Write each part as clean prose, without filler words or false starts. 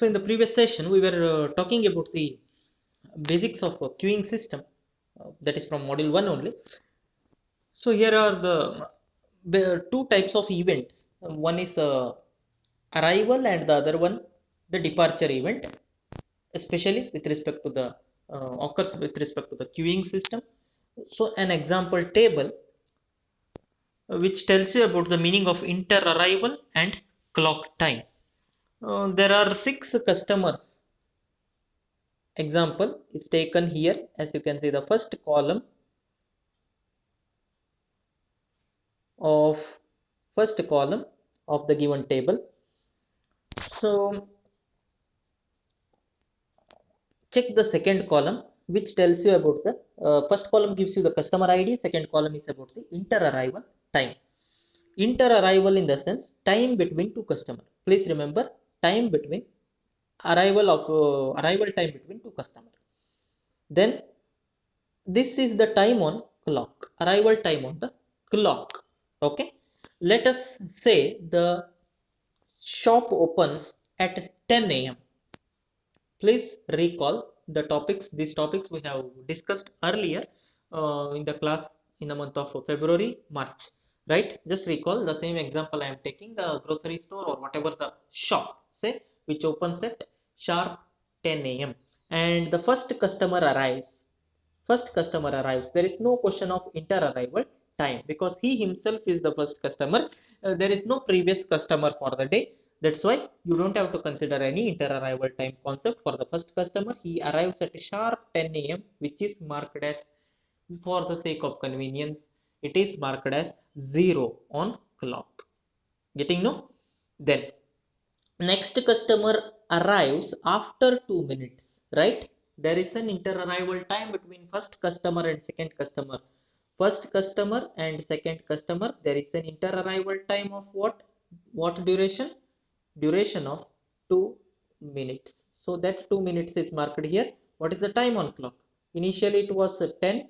So in the previous session, we were talking about the basics of a queuing system, that is from module 1 only. So here are the two types of events. One is arrival and the other one the departure event, especially with respect to the occurs with respect to the queuing system. So an example table which tells you about the meaning of inter arrival and clock time. There are 6 customers. Example is taken here. As you can see, the first column of the given table. So check the second column, which tells you about the first column gives you the customer ID, second column is about the inter arrival time. Inter arrival in the sense time between two customers. Please remember, time between arrival time between two customers. Then this is the time on clock, arrival time on the clock. Okay, let us say the shop opens at 10 a.m. Please recall the topics. These topics we have discussed earlier in the class in the month of February, March, right? Just recall the same example I am taking, the grocery store or whatever the shop, say, which opens at sharp 10 a.m. and the first customer arrives. There is no question of inter arrival time because he himself is the first customer. There is no previous customer for the day. That's why you don't have to consider any inter arrival time concept for the first customer. He arrives at sharp 10 a.m., which is marked as, for the sake of convenience, it is marked as 0 on clock. Getting no? Then next customer arrives after 2 minutes, right? There is an inter arrival time between first customer and second customer. First customer and second customer, there is an inter arrival time of what duration? Duration of 2 minutes. So that 2 minutes is marked here. What is the time on clock? Initially it was 10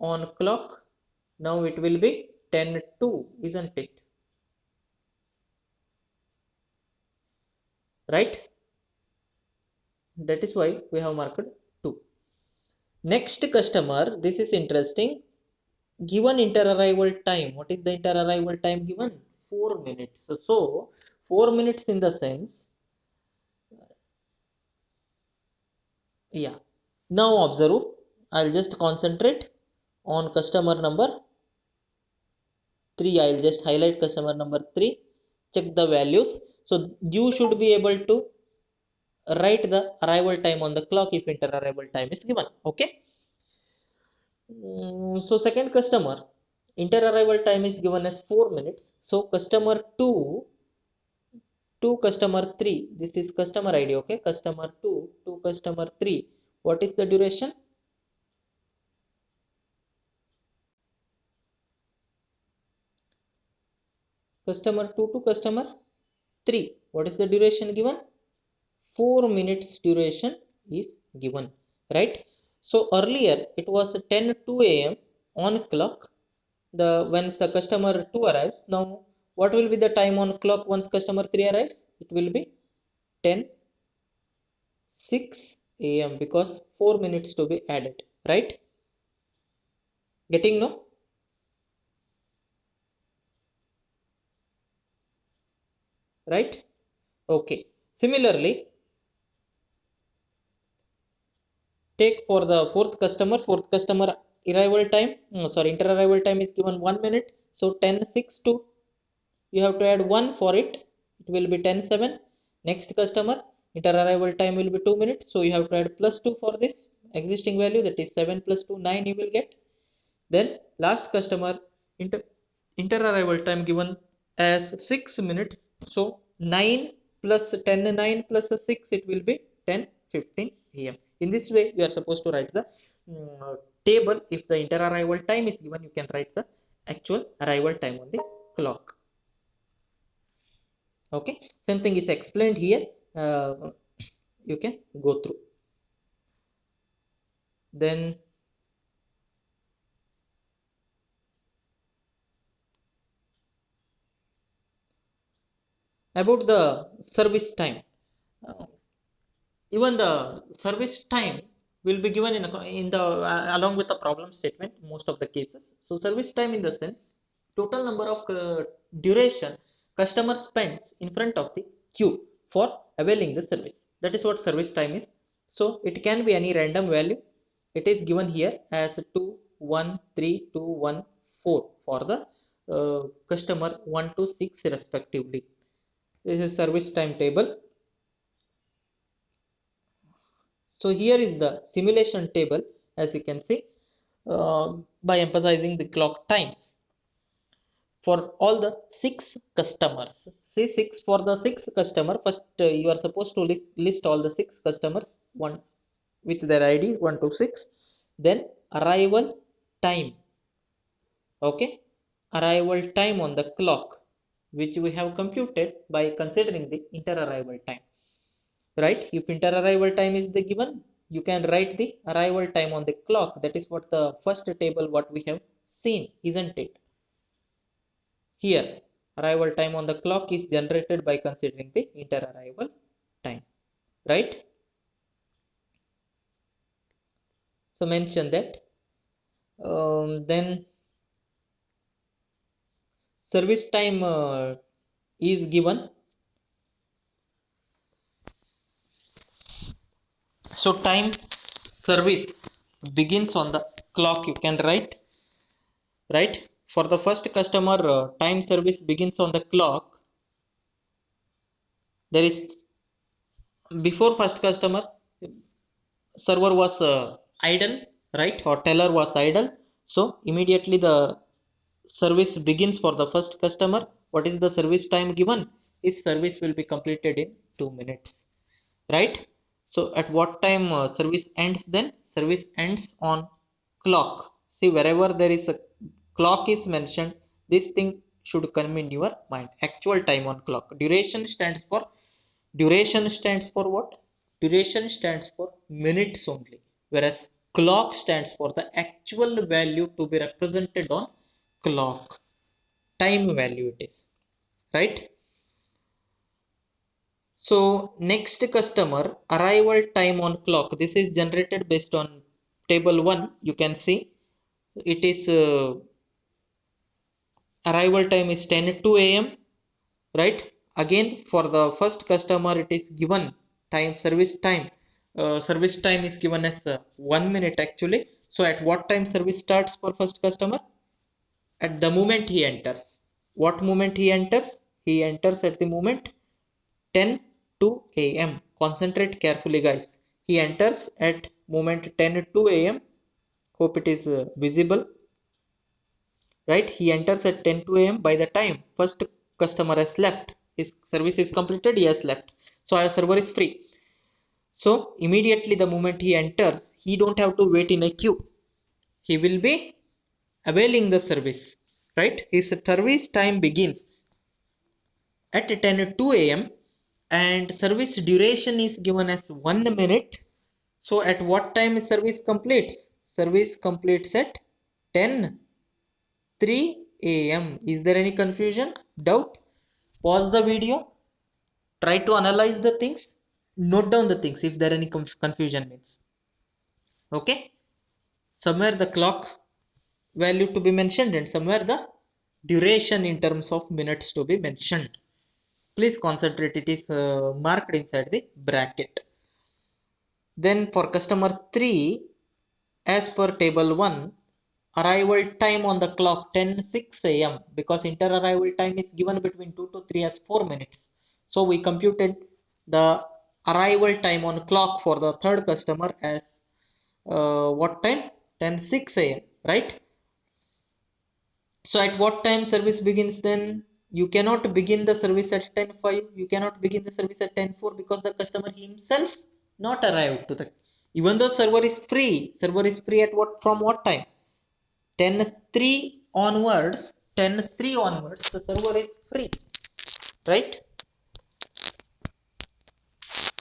on clock. Now it will be 10:02, isn't it? Right? That is why we have marked 2. Next customer, this is interesting. Given inter arrival time, what is the inter arrival time given? 4 minutes. So 4 minutes in the sense, yeah. Now observe, I'll just concentrate on customer number 3. I'll just highlight customer number 3. Check the values. So you should be able to write the arrival time on the clock if inter arrival time is given. Okay. So second customer, inter arrival time is given as 4 minutes. So customer 2 to customer 3, this is customer ID. Okay, customer 2 to customer 3, what is the duration? Customer 2 to customer 3, what is the duration given? 4 minutes duration is given, right? So earlier it was 10:02 a.m. on clock, the once the customer 2 arrives. Now what will be the time on clock once customer 3 arrives? It will be 10:06 a.m. because 4 minutes to be added, right? Getting no? Right? Okay. Similarly, take for the fourth customer arrival time, sorry, inter arrival time is given 1 minute. So 10:06 to, you have to add 1 for it. It will be 10:07. Next customer, inter arrival time will be 2 minutes. So you have to add plus 2 for this existing value, that is 7 plus 2, 9 you will get. Then last customer, inter, inter arrival time given as 6 minutes. So 9 plus 10, 9 plus 6, it will be 10:15 a.m. In this way you are supposed to write the table. If the inter arrival time is given, you can write the actual arrival time on the clock. Okay, same thing is explained here. You can go through. Then about the service time. Uh, Even the service time will be given in the along with the problem statement most of the cases. So service time in the sense total number of duration customer spends in front of the queue for availing the service. That is what service time is. So it can be any random value. It is given here as 2 1 3 2 1 4 for the customer 1 to 6 respectively. This is service time table. So here is the simulation table, as you can see, by emphasizing the clock times for all the 6 customers. See, 6 for the 6 customer. First, you are supposed to list all the 6 customers, one with their ID 1 to 6. Then arrival time. Okay, arrival time on the clock, which we have computed by considering the inter-arrival time. Right, if inter-arrival time is the given, you can write the arrival time on the clock. That is what the first table what we have seen, isn't it? Here arrival time on the clock is generated by considering the inter-arrival time, right? So mention that. Then service time is given. So time service begins on the clock, you can write, right? For the first customer, time service begins on the clock. There is, before first customer, server was idle, right? Or teller was idle. So immediately the service begins for the first customer. What is the service time given? Is service will be completed in 2 minutes, right? So at what time service ends? Then service ends on clock. See, wherever there is a clock is mentioned, this thing should come in your mind. Actual time on clock. Duration stands for what? Duration stands for minutes only, whereas clock stands for the actual value to be represented on clock. Time value it is, right? So next customer arrival time on clock. This is generated based on table 1. You can see it is arrival time is 10 a.m. right? Again, for the first customer it is given time service time. Service time is given as 1 minute actually. So at what time service starts for first customer? At the moment he enters. What moment he enters? He enters at the moment 10 to a.m. Concentrate carefully, guys. He enters at moment 10 to a.m. Hope it is visible, right? He enters at 10 to a.m. By the time first customer has left, his service is completed, he has left, so our server is free. So immediately the moment he enters, he don't have to wait in a queue. He will be availing the service, right? His service time begins at 10 to a.m. and service duration is given as 1 minute. So at what time service completes? Service completes at 10:03 a.m. Is there any confusion, doubt? Pause the video, try to analyze the things, note down the things if there any confusion means. Okay, somewhere the clock value to be mentioned and somewhere the duration in terms of minutes to be mentioned. Please concentrate, it is marked inside the bracket. Then for customer 3, as per table 1, arrival time on the clock 10:06 a.m. because inter arrival time is given between 2 to 3 as 4 minutes. So we computed the arrival time on clock for the third customer as what time? 10:06 a.m. right? So at what time service begins? Then you cannot begin the service at 10:05. You cannot begin the service at 10:04 because the customer himself not arrived to the, even though server is free at what, from what time? 10:03 onwards. 10:03 onwards the server is free, right?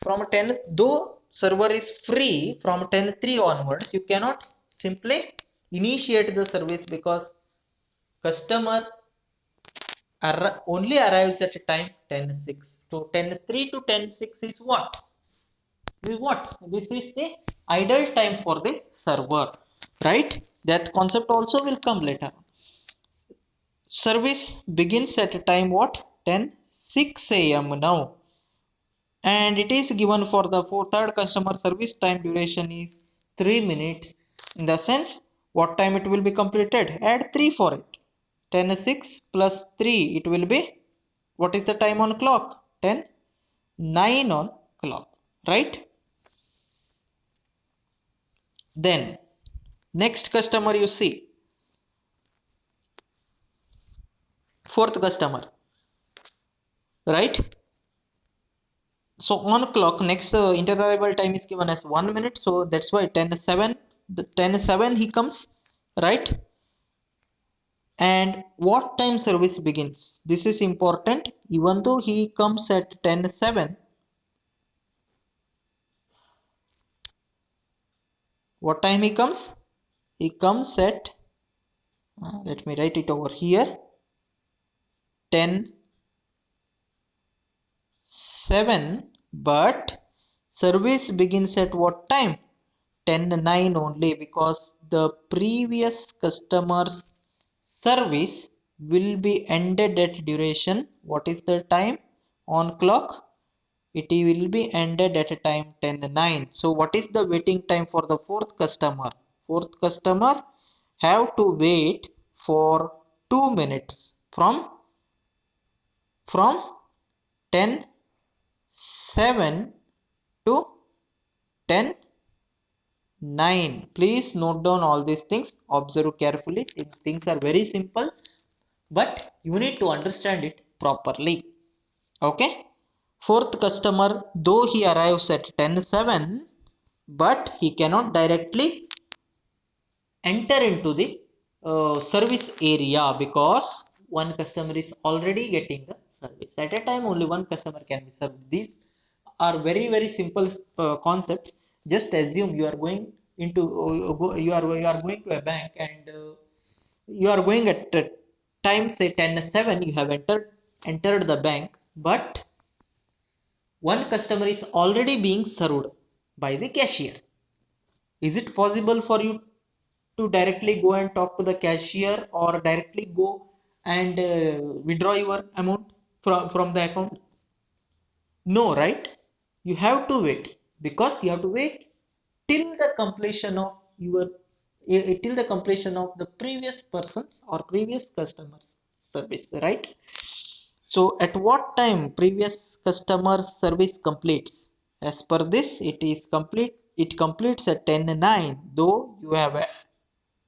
From 10, though server is free from 10:03 onwards, you cannot simply initiate the service because customer only arrives at a time 10:06. So 10:03 to 10:06 is what? This is the idle time for the server, right? That concept also will come later. Service begins at a time what? 10:06 a.m. now, and it is given for the third customer. Service time duration is 3 minutes. In the sense, what time it will be completed? Add 3 for it. 10:06 plus 3, it will be, what is the time on clock? 10:09 on clock, right? Then next customer, you see, fourth customer, right? So on clock, next interarrival time is given as 1 minute, so that's why 10:07, the 10:07 he comes, right? And what time service begins? This is important. Even though he comes at 10:07, what time he comes? He comes at, let me write it over here, 10:07, but service begins at what time? 10:09 only, because the previous customer's service will be ended at duration. What is the time on clock? It will be ended at a time 10:09. So what is the waiting time for the fourth customer? Fourth customer have to wait for 2 minutes from 10:07 to 10:09. Please note down all these things. Observe carefully. Things are very simple, but you need to understand it properly. Okay. Fourth customer, though he arrives at 10:07, but he cannot directly enter into the service area, because one customer is already getting the service. At a time, only one customer can be served. These are very, very simple concepts. Just assume you are going into you are going to a bank, and you are going at time say 10:07. You have entered the bank, but one customer is already being served by the cashier. Is it possible for you to directly go and talk to the cashier, or directly go and withdraw your amount from the account? No, right? You have to wait, because you have to wait till the completion of till the completion of the previous person's or previous customer's service, right? So at what time previous customer service completes? As per this, it is complete. It completes at 10:09. Though you have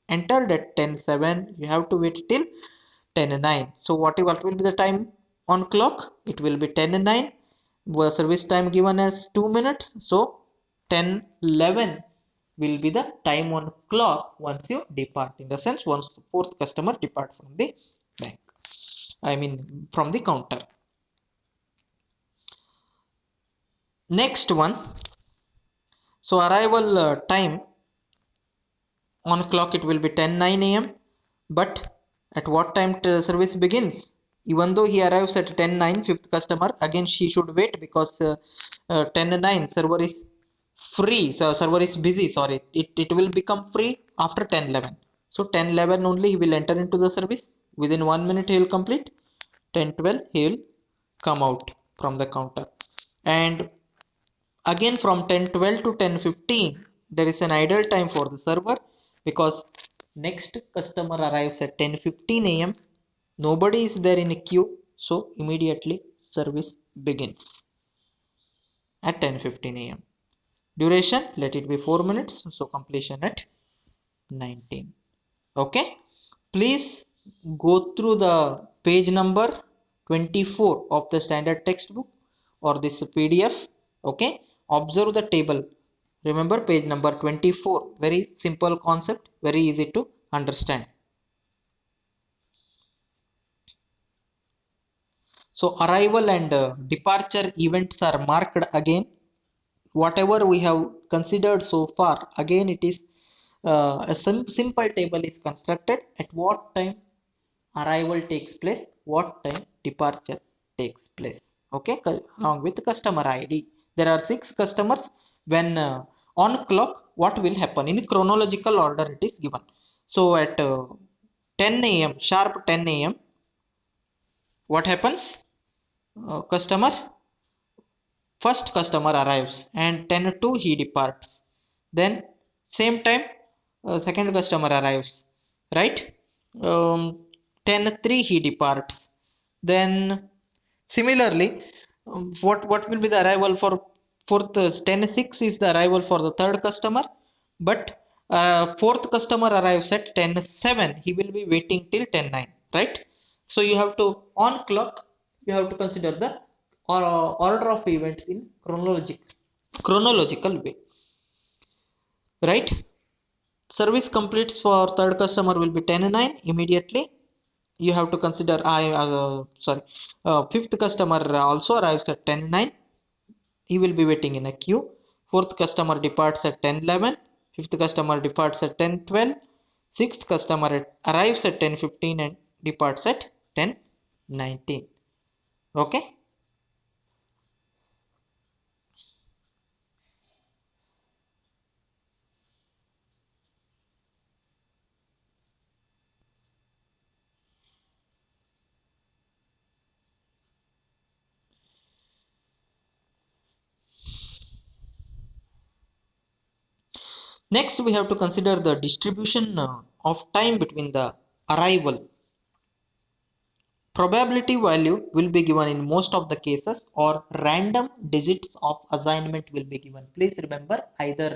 entered at 10:07, you have to wait till 10:09. So what will be the time on clock? It will be 10:09. Service time given as 2 minutes. So 10:11 will be the time on clock once you depart. In the sense, once the fourth customer depart from the bank. I mean from the counter. Next one. So arrival time on clock, it will be 10:09 a.m. But at what time service begins? Even though he arrives at 10:09, fifth customer, again she should wait, because 10:09 server is free. So server is busy. Sorry, it will become free after 10:11. So 10:11 only he will enter into the service. Within 1 minute he will complete. 10:12 he will come out from the counter. And again from 10:12 to 10:15, there is an idle time for the server, because next customer arrives at 10:15 a.m. Nobody is there in a queue, so immediately service begins at 10:15 a.m. Duration, let it be 4 minutes, so completion at 19. Okay, please go through the page number 24 of the standard textbook or this PDF. Okay, observe the table. Remember page number 24. Very simple concept, very easy to understand. So arrival and departure events are marked again. Whatever we have considered so far, again it is a simple table is constructed. At what time arrival takes place, what time departure takes place. Okay, along with customer ID. There are 6 customers. When on clock, what will happen in chronological order it is given. So at 10 a.m. sharp 10 a.m. what happens? Customer First customer arrives and 10:02 he departs. Then same time second customer arrives, right? 10:03 he departs. Then similarly, what will be the arrival for fourth? 10:06 is the arrival for the third customer, but fourth customer arrives at 10:07. He will be waiting till 10:09, right? So you have to, on clock, you have to consider the order of events in chronological way, right? Service completes for third customer will be 10:09 immediately. You have to consider fifth customer also arrives at 10:09. He will be waiting in a queue. Fourth customer departs at 10:11. Fifth customer departs at 10:12. Sixth customer arrives at 10:15 and departs at 10:19. Okay. Next, we have to consider the distribution of time between the arrival. Probability value will be given in most of the cases, or random digits of assignment will be given. Please remember, either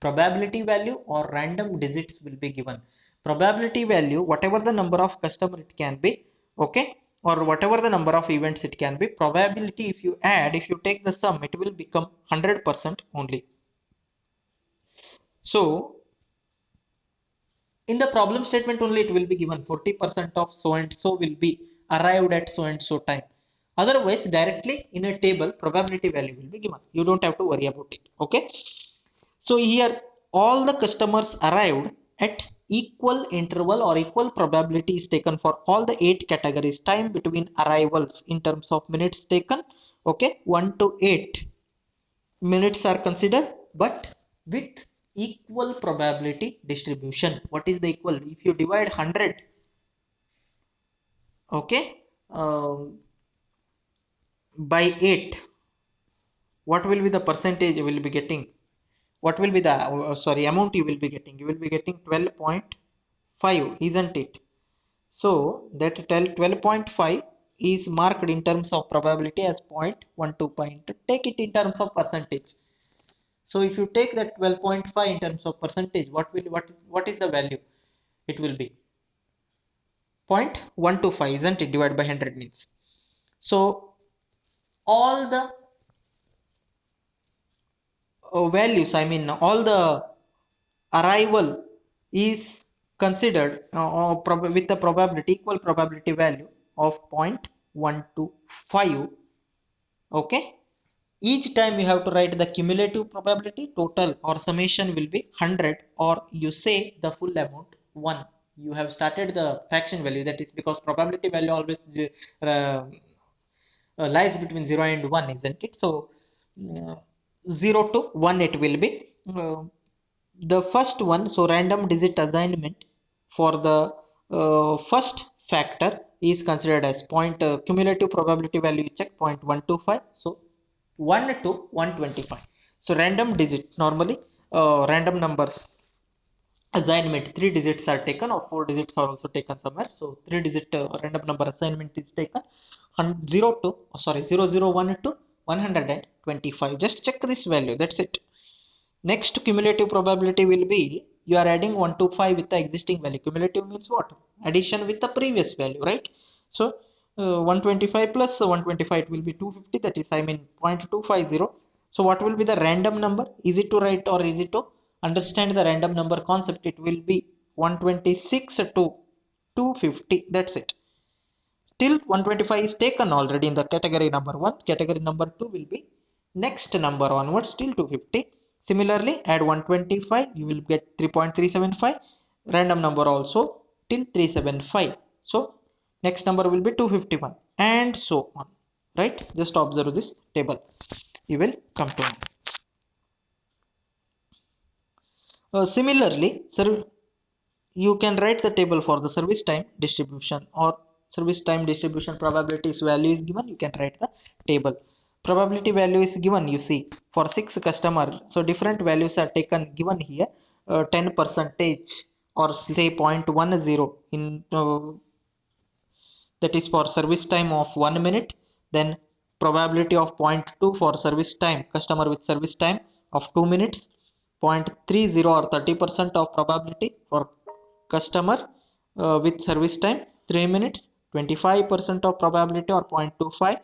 probability value or random digits will be given. Probability value, whatever the number of customer it can be, okay, or whatever the number of events it can be. Probability, if you add, if you take the sum, it will become 100% only. So in the problem statement only it will be given 40% of so and so will be arrived at so and so time. Otherwise, directly in a table, probability value will be given. You don't have to worry about it. Okay. So here all the customers arrived at equal interval or equal probability is taken for all the 8 categories. Time between arrivals in terms of minutes taken. Okay. 1 to 8 minutes are considered, but with equal probability distribution. What is the equal? If you divide 100, okay, by 8, what will be the percentage you will be getting? What will be the amount you will be getting? You will be getting 12.5, isn't it? So that 12.5 is marked in terms of probability as 0.12 point. Take it in terms of percentage. So if you take that 12.5 in terms of percentage, what is the value? It will be 0.125, isn't it? Divided by 100 means. So all the values, I mean all the arrival is considered with the probability, equal probability value of 0.125. Okay. Each time you have to write the cumulative probability, total or summation will be 100, or you say the full amount 1. You have started the fraction value, that is because probability value always lies between 0 and 1, isn't it? So 0 to 1 it will be. The first one, so random digit assignment for the first factor is considered as cumulative probability value check 0.125. So 1 to 125. So random digit, normally random numbers assignment 3 digits are taken, or 4 digits are also taken somewhere. So 3 digit random number assignment is taken 001 to 125. Just check this value, that's it. Next cumulative probability will be, you are adding 1 to 5 with the existing value. Cumulative means what? Addition with the previous value, right? So 125 plus 125, it will be 250, that is, I mean 0.250. So what will be the random number? Easy to write or easy to understand the random number concept. It will be 126 to 250, that's it. Till 125 is taken already in the category number 1. Category number 2 will be next number onwards till 250. Similarly, add 125, you will get 3.375. Random number also till 375. So next number will be 251, and so on, right? Just observe this table, you will come to know. Similarly, sir, you can write the table for the service time distribution, or service time distribution probabilities value is given, you can write the table. Probability value is given, you see, for 6 customer, so different values are taken given here. 10 percentage, or say 0.10 in that is for service time of 1 minute. Then probability of 0.2 for service time customer with service time of 2 minutes. 0.30 or 30% of probability for customer with service time 3 minutes. 25% of probability, or 0.25,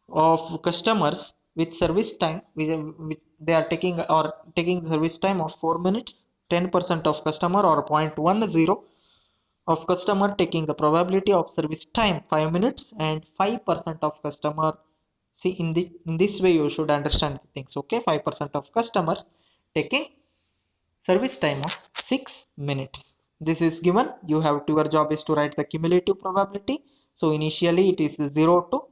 of customers with service time they are taking, or taking the service time of 4 minutes. 10% of customer, or 0.10, of customer taking the probability of service time 5 minutes, and 5% of customer, see, in this way you should understand the things, okay? 5% of customers taking service time of 6 minutes. This is given, you have to, your job is to write the cumulative probability. So initially it is 0 to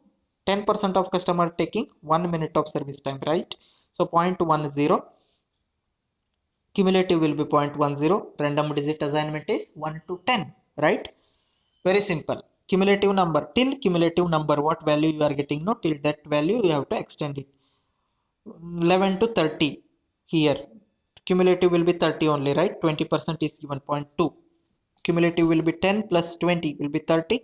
10% of customer taking 1 minute of service time, right? So 0.10, cumulative will be 0.10, random digit assignment is 1 to 10, right? Very simple. Cumulative number, till cumulative number what value you are getting, no, till that value you have to extend it. 11 to 30, here cumulative will be 30 only, right? 20% is given, 0.2. Cumulative will be 10 plus 20 will be 30.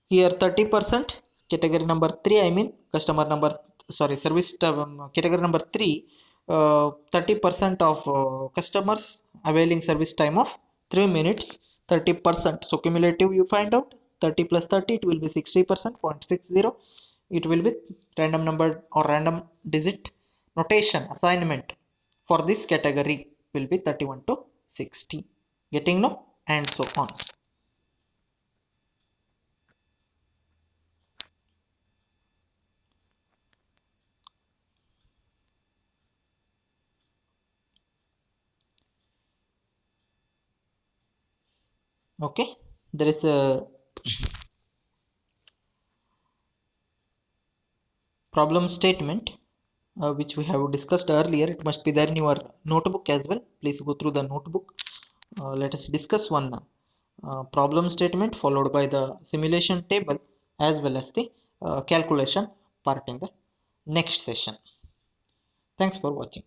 Here 30%, category number 3, I mean customer number, sorry, service category number 3. 30% of customers availing service time of 3 minutes. 30%, so cumulative you find out, 30 plus 30 it will be 60%, 0.60. It will be random number or random digit notation assignment for this category will be 31 to 60. Getting no? And so on. Okay, there is a problem statement which we have discussed earlier. It must be there in your notebook as well. Please go through the notebook. Let us discuss one problem statement followed by the simulation table as well as the calculation part in the next session. Thanks for watching.